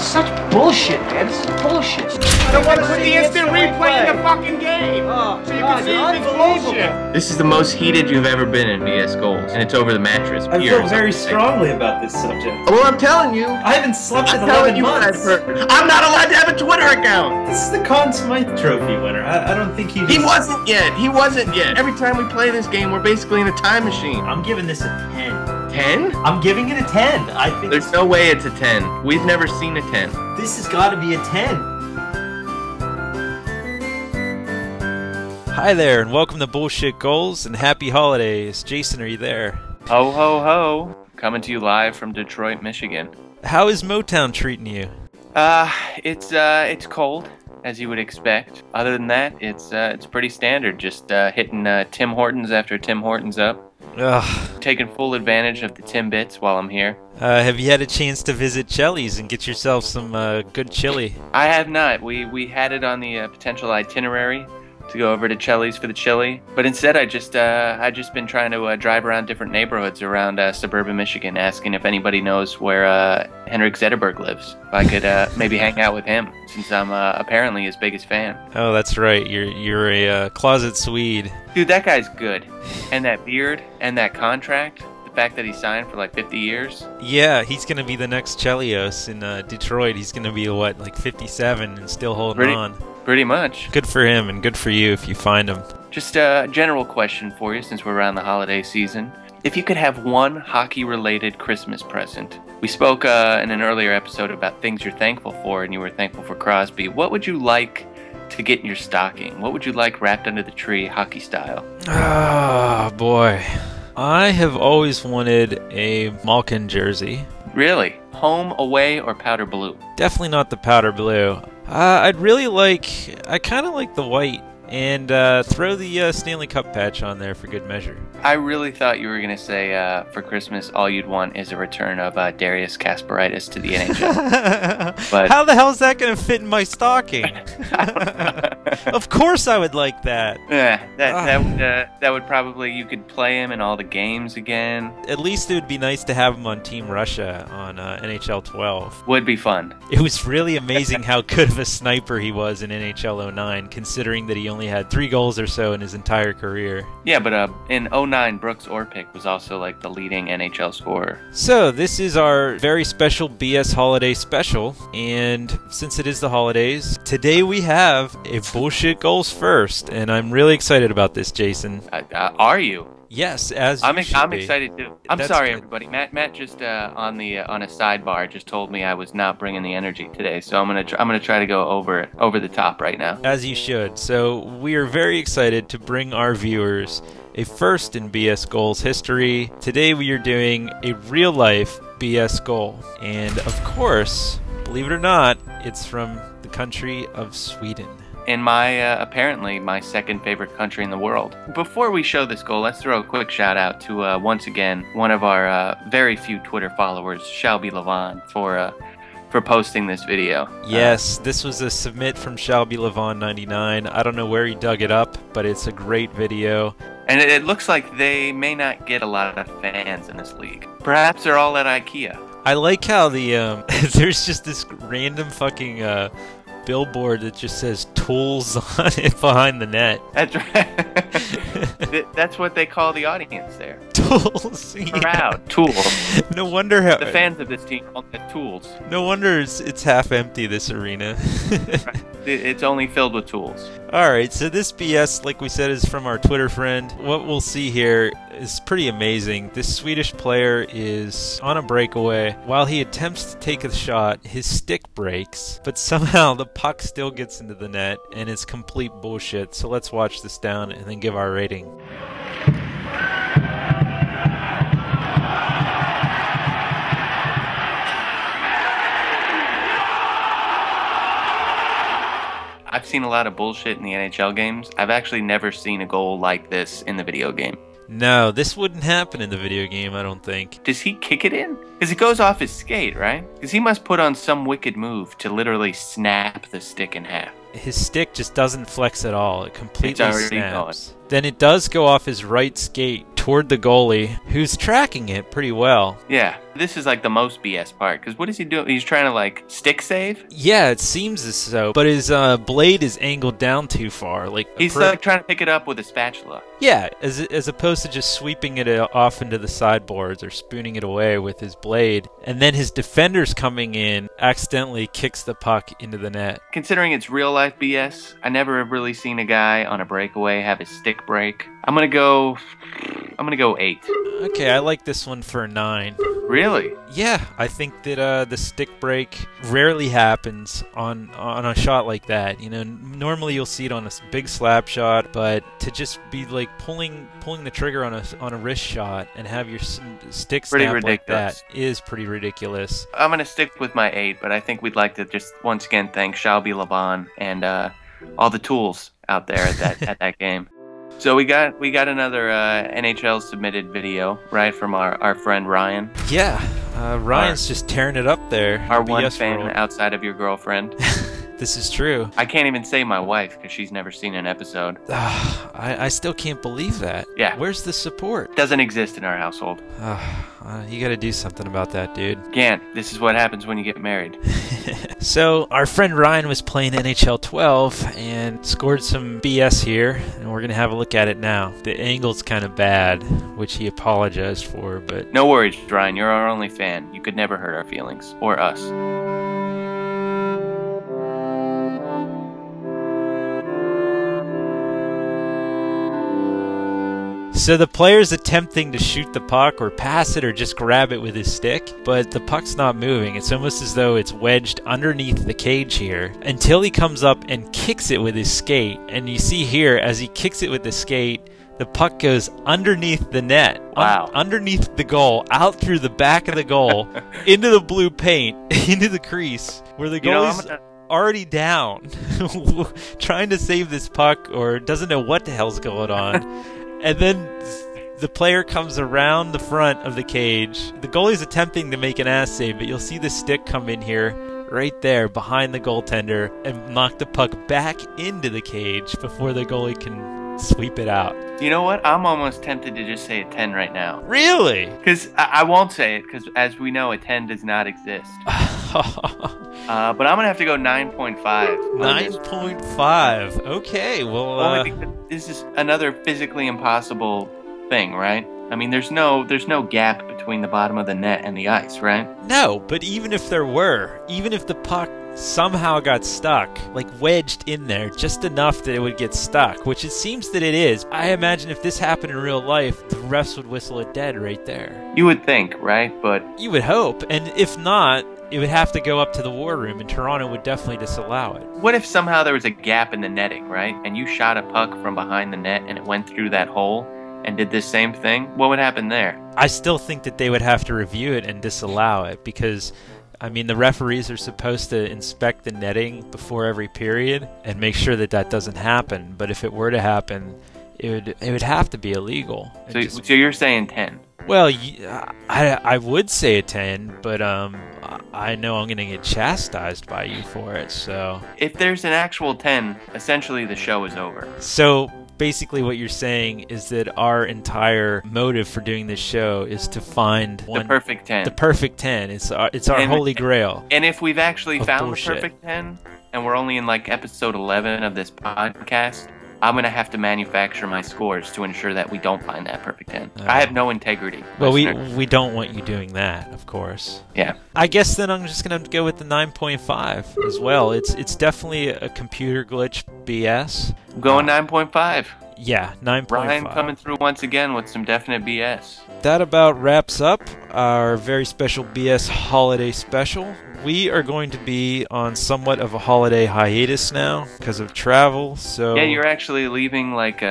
such bullshit, man. This is bullshit. So what is the instant replay in the fucking game? Oh, So you God, can see if it's bullshit. This is the most heated you've ever been in BS Goals, and it's over the mattress. I feel very strongly about this subject. Well, I'm telling you. I haven't slept in I'm telling 11 you what I've months. heard. I'm not allowed to have a Twitter account. This is the Conn Smythe Trophy winner. I don't think He wasn't yet. He wasn't yet. Every time we play this game, we're basically in a time machine. I'm giving this a 10. 10? I'm giving it a 10. I think There's no way it's a 10. We've never seen a 10. this has got to be a 10. Hi there, and welcome to Bullshit Goals, and happy holidays. Jason, are you there? Ho, ho, ho. Coming to you live from Detroit, Michigan. How is Motown treating you? It's cold, as you would expect. Other than that, it's pretty standard. Just hitting Tim Hortons after Tim Hortons up. Ugh. Taking full advantage of the Timbits while I'm here. Have you had a chance to visit Cheli's and get yourself some good chili? I have not. We had it on the potential itinerary to go over to Cheli's for the chili, but instead I just been trying to drive around different neighborhoods around suburban Michigan, asking if anybody knows where Henrik Zetterberg lives. If I could maybe hang out with him, since I'm apparently his biggest fan. Oh, that's right. You're a closet Swede. Dude, that guy's good, and that beard and that contract. The fact that he signed for like 50 years. Yeah, he's gonna be the next Chelios in Detroit. He's gonna be what, like 57 and still holding on. Pretty much. Good for him, and good for you if you find him. Just a general question for you, since we're around the holiday season. If you could have one hockey-related Christmas present. We spoke in an earlier episode about things you're thankful for, and you were thankful for Crosby. What would you like to get in your stocking? What would you like wrapped under the tree, hockey style? Oh, boy. I have always wanted a Malkin jersey. Really? Home, away, or powder blue? Definitely not the powder blue. I kind of like the white, and throw the Stanley Cup patch on there for good measure. I really thought you were going to say for Christmas all you'd want is a return of Darius Kasparaitis to the NHL. But how the hell is that going to fit in my stocking? Of course I would like that. That would probably, you could play him in all the games again. At least it would be nice to have him on Team Russia on NHL 12. Would be fun. It was really amazing how good of a sniper he was in NHL 09, considering that he only had 3 goals or so in his entire career. Yeah, but in 09, Brooks Orpik was also like the leading NHL scorer. So this is our very special BS Holiday Special, and since it is the holidays, today we have a Bullshit Goals First, and I'm really excited about this, Jason. Are you? Yes, as I'm you should be. excited too. I'm That's sorry, good. everybody. Matt just on a sidebar just told me I was not bringing the energy today, so I'm gonna try to go over the top right now. As you should. So we are very excited to bring our viewers a first in BS Goals history. Today we are doing a real life BS goal, and of course, believe it or not, it's from the country of Sweden. In my, apparently, my second favorite country in the world. Before we show this goal, let's throw a quick shout out to, once again, one of our very few Twitter followers, Shelby Levon, for posting this video. Yes, this was a submit from Shelby Levon 99. I don't know where he dug it up, but it's a great video. And it looks like they may not get a lot of fans in this league. Perhaps they're all at IKEA. I like how the, there's just this random fucking, billboard that just says tools on it behind the net. That's right. That's what they call the audience there. Tools. Yeah. Crowd. Tools. No wonder how The fans of this team call them tools. No wonder it's half empty, this arena. It's only filled with tools. Alright, so this BS, like we said, is from our Twitter friend. What we'll see here is pretty amazing. This Swedish player is on a breakaway. While he attempts to take a shot, his stick breaks, but somehow the puck still gets into the net, and it's complete bullshit. So let's watch this down and then give our rating. I've seen a lot of bullshit in the NHL games. I've actually never seen a goal like this in the video game. No, this wouldn't happen in the video game, I don't think. Does he kick it in? Because it goes off his skate, right? Because he must put on some wicked move to literally snap the stick in half. His stick just doesn't flex at all. It completely It's already snaps. Then it does go off his right skate toward the goalie, who's tracking it pretty well. Yeah, this is like the most BS part, because what is he doing? He's trying to like stick save? Yeah, it seems as so, but his blade is angled down too far. Like He's like trying to pick it up with a spatula. Yeah, as opposed to just sweeping it off into the sideboards or spooning it away with his blade. And then his defender's coming in, accidentally kicks the puck into the net. Considering it's real life BS, I never have really seen a guy on a breakaway have his stick break. I'm gonna go 8. Okay, I like this one for a 9. Really? Yeah, I think that the stick break rarely happens on a shot like that. You know, normally you'll see it on a big slap shot, but to just be like pulling the trigger on a wrist shot and have your stick snap like that is pretty ridiculous. I'm gonna stick with my 8, but I think we'd like to just once again thank Shelby Laban and all the tools out there at that game. So we got another NHL submitted video, right, from our friend Ryan. Yeah, Ryan's just tearing it up there. Our one fan outside of your girlfriend. This is true. I can't even say my wife because she's never seen an episode. I still can't believe that. Yeah. Where's the support? Doesn't exist in our household. You gotta do something about that, dude. Again, this is what happens when you get married. So, our friend Ryan was playing NHL 12 and scored some BS here, and we're gonna have a look at it now. The angle's kind of bad, which he apologized for, but... No worries, Ryan. You're our only fan. You could never hurt our feelings. Or us. So the player's attempting to shoot the puck or pass it or just grab it with his stick, but the puck's not moving. It's almost as though it's wedged underneath the cage here until he comes up and kicks it with his skate. And you see here, as he kicks it with the skate, the puck goes underneath the net, underneath the goal, out through the back of the goal, into the blue paint, into the crease, where the goalie's already down, trying to save this puck or doesn't know what the hell's going on. And then the player comes around the front of the cage. The goalie's attempting to make an ass save, but you'll see the stick come in here, right there, behind the goaltender, and knock the puck back into the cage before the goalie can sweep it out. You know what? I'm almost tempted to just say a 10 right now. Really? Because I won't say it, because as we know, a 10 does not exist. But I'm going to have to go 9.5. 9.5. Okay, well... Only because this is another physically impossible thing, right? I mean, there's no gap between the bottom of the net and the ice, right? No, but even if there were, even if the puck somehow got stuck, like wedged in there, just enough that it would get stuck, which it seems that it is. I imagine if this happened in real life, the refs would whistle it dead right there. You would think, right? But you would hope, and if not, it would have to go up to the war room, and Toronto would definitely disallow it. What if somehow there was a gap in the netting, right? And you shot a puck from behind the net and it went through that hole and did this same thing? What would happen there? I still think that they would have to review it and disallow it because... I mean, the referees are supposed to inspect the netting before every period and make sure that that doesn't happen. But if it were to happen, it would have to be illegal. So you're saying 10? Well, I would say a 10, but I know I'm going to get chastised by you for it. So if there's an actual 10, essentially the show is over. So basically what you're saying is that our entire motive for doing this show is to find the perfect 10. The perfect 10. It's our holy grail. And if we've actually found the perfect 10, and we're only in like episode 11 of this podcast, I'm going to have to manufacture my scores to ensure that we don't find that perfect 10. I have no integrity. Well, we don't want you doing that, of course. Yeah. I guess then I'm just going to have to go with the 9.5 as well. It's definitely a computer glitch BS. I'm going 9.5. Yeah, 9.5. Ryan coming through once again with some definite BS. That about wraps up our very special BS holiday special. We are going to be on somewhat of a holiday hiatus now because of travel. So yeah, you're actually leaving like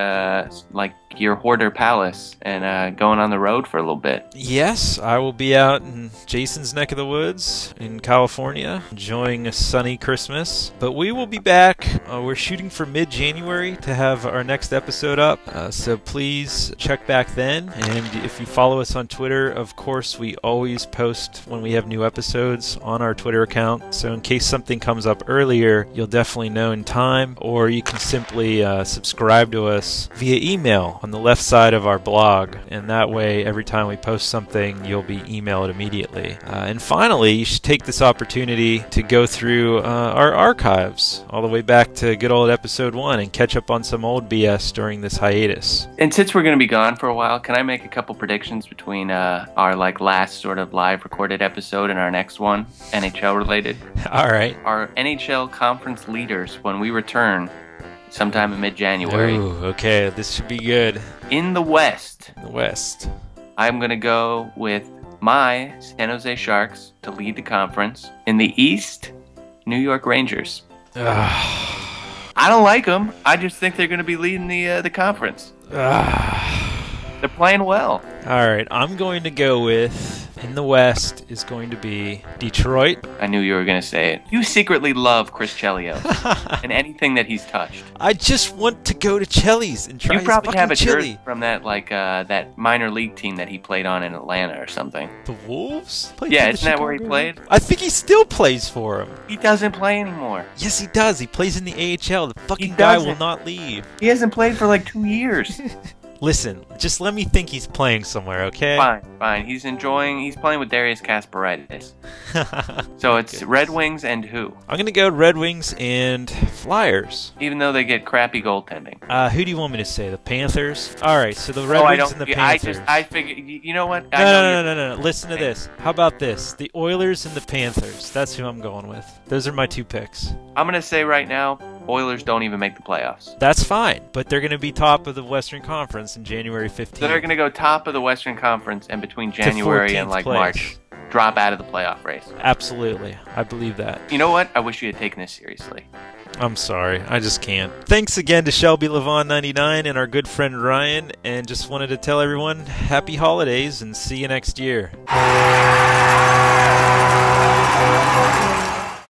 your hoarder palace and going on the road for a little bit. Yes, I will be out in Jason's neck of the woods in California, enjoying a sunny Christmas. But we will be back. We're shooting for mid-January to have our next episode up. So please check back then. And if you follow us on Twitter, of course, course, we always post when we have new episodes on our Twitter account, so in case something comes up earlier, you'll definitely know in time, or you can simply subscribe to us via email on the left side of our blog, and that way every time we post something, you'll be emailed immediately. And finally, you should take this opportunity to go through our archives all the way back to good old episode 1 and catch up on some old BS during this hiatus. And since we're going to be gone for a while, can I make a couple predictions between our last sort of live recorded episode and our next one, NHL related? All right. Our NHL conference leaders when we return sometime in mid-January. Ooh, okay, this should be good. In the West, The West. I'm going to go with my San Jose Sharks to lead the conference. In the East, New York Rangers. I don't like them. I just think they're going to be leading the conference. They're playing well. All right, I'm going to go with, in the West, is going to be Detroit. I knew you were going to say it. You secretly love Chris Chelios and anything that he's touched. I just want to go to Chelly's and try You his probably fucking have a chili. jersey from that that minor league team that he played on in Atlanta or something. The Wolves? Played Yeah, for the isn't that where he Chicago played? Wolves? I think he still plays for him. He doesn't play anymore. Yes, he does. He plays in the AHL. The fucking He guy doesn't. will not leave. He hasn't played for like 2 years. Listen, just let me think he's playing somewhere, okay? Fine. He's playing with Darius Kasparaitis. So it's Red Wings and who? I'm going to go Red Wings and Flyers. Even though they get crappy goaltending. Who do you want me to say? The Panthers? All right, so the Red Wings and the Panthers. I figure. You know what? No. Listen to this. How about this? The Oilers and the Panthers. That's who I'm going with. Those are my two picks. I'm gonna say right now, Oilers don't even make the playoffs. That's fine, but they're going to be top of the Western Conference in January 15th. So they're gonna go top of the Western Conference, and between January and 14th like place. March, drop out of the playoff race. Absolutely. I believe that. You know what? I wish you had taken this seriously. I'm sorry. I just can't. Thanks again to Shelby Levon99 and our good friend Ryan, and just wanted to tell everyone happy holidays and see you next year.